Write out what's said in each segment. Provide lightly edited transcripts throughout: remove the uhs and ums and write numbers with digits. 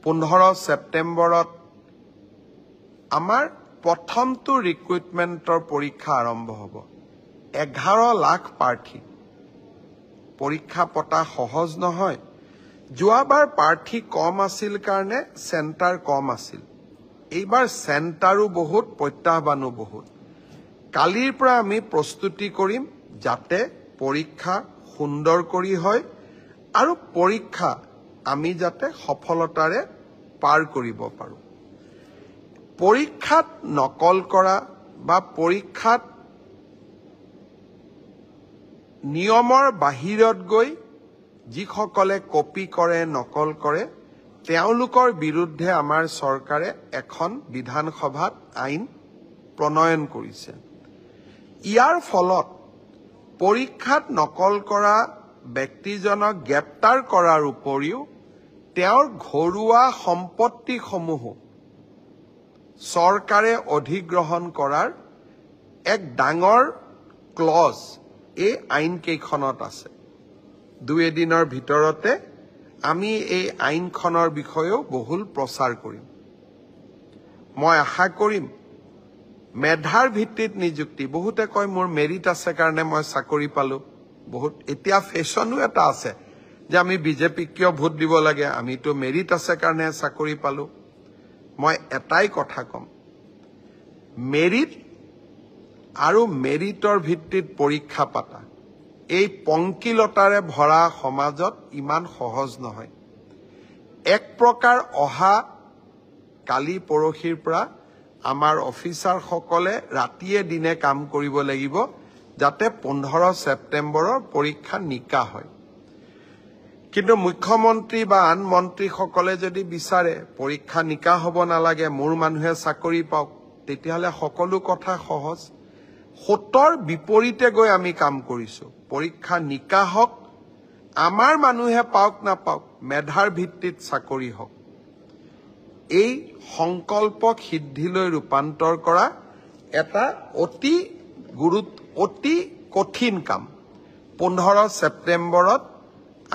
15 সেপ্টেম্বৰত আমাৰ প্ৰথমটো ৰিক্ৰুটমেণ্টৰ পৰীক্ষা আৰম্ভ হ'ব 11 লাখ প্ৰাৰ্থী পৰীক্ষা পতা সহজ নহয় যোৱাবাৰ প্ৰাৰ্থী কম আছিল কাৰণে সেন্টাৰ কম আছিল এইবাৰ সেন্টাৰো বহুত প্ৰত্যাহ্বানো বহুত কালিৰ পৰা আমি প্ৰস্তুতি কৰিম যাতে পৰীক্ষা সুন্দৰ কৰি হয় আৰু পৰীক্ষা আমি যাতে সফলতাৰে পাৰ কৰিব পাৰো পৰীক্ষাত নকল কৰা বা পৰীক্ষাত নিয়মৰ বাহিৰত গৈ যিসকলে কপি কৰে নকল কৰে তেওঁলোকৰ বিৰুদ্ধে আমাৰ চৰকাৰে এখন বিধানসভাত আইন প্ৰণয়ন কৰিছে ইয়াৰ ফলত পৰীক্ষাত নকল কৰা ব্যক্তিজনক গ্ৰেপ্তাৰ কৰাৰ উপৰিও তেওঁৰ ঘৰুৱা সম্পত্তিসমূহ চৰকাৰে অধিগ্ৰহণ কৰাৰ এক ডাঙৰ ক্লজ এই আইন কেইখনত আছে দুই এদিনৰ ভিতৰতে আমি এই আইনখনৰ বিষয়েও বহুল প্ৰচাৰ কৰিম মই আশা কৰিম মেধাৰ ভিত্তিত নিযুক্তি বহুতে কয় মোৰ মেৰিট আছে কাৰণে মই চাকৰি পালো বহুত এতিয়া ফেশনো এটা আছে যে আমি বিজেপি কিয় ভোট দিব লাগে আমিতো মেৰিট আছে কাৰণে চাকৰি পালো মই এটাই কথা কম মেৰিট আৰু মেৰিটৰ ভিত্তিত পৰীক্ষা পাতা এই পংকিলতাৰে ভৰা সমাজত ইমান সহজ নহয় এক প্ৰকাৰ অহা কালি পৰহিৰ পৰা আমাৰ অফিচাৰ সকলে ৰাতিয়ে দিনে কাম কৰিব লাগিব যাতে 15 সেপ্টেম্বৰৰ পৰীক্ষা নিকা হয় কিন্তু মুখ্যমন্ত্ৰী বা আন মন্ত্ৰী সকলে যদি বিচাৰে পৰীক্ষা নিকা হ'ব নালাগে মোৰ মানুহে চাকৰি পাওক তেতিয়াহলে সকলো কথা সহজ হতৰ বিপৰীতে গৈ আমি কাম কৰিছো পৰীক্ষা নিকা হওক আমাৰ মানুহে পাওক না পাওক মেধাৰ ভিত্তিত চাকৰি হওক এই সংকল্পক সিদ্ধিলৈ ৰূপান্তৰ কৰা এটা অতি কঠিন কাম 15 সেপ্টেম্বৰত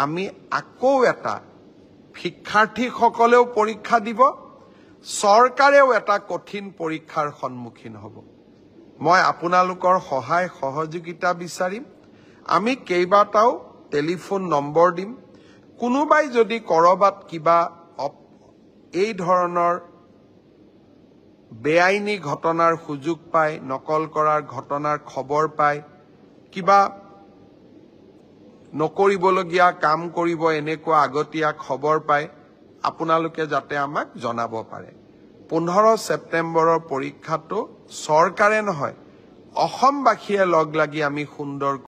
আমি আকৌ এটা শিক্ষাৰ্থীসকলেও পৰীক্ষা দিব চৰকাৰেও এটা কঠিন পৰীক্ষাৰ সন্মুখীন হ'ব মই আপোনালোকৰ সহায় সহযোগিতা বিচাৰিম আমি কেইবাটাও টেলিফোন নম্বৰ দিম কোনোবাই যদি কৰবাত কিবা এই ধৰণৰ বেআইনী ঘটনাৰ সুযোগ পায় নকল কৰাৰ ঘটনাৰ খবৰ পায় কিবা নকৰিবলগীয়া কাম কৰিব এনেকুৱা আগতীয়া খবৰ পায় আপোনালোকে যাতে আমাক জনাব পাৰে 15 সেপ্টেম্বৰৰ পৰীক্ষাটো চৰকাৰে নহয় অসমবাসীয়ে লগ লাগি আমি সুন্দৰ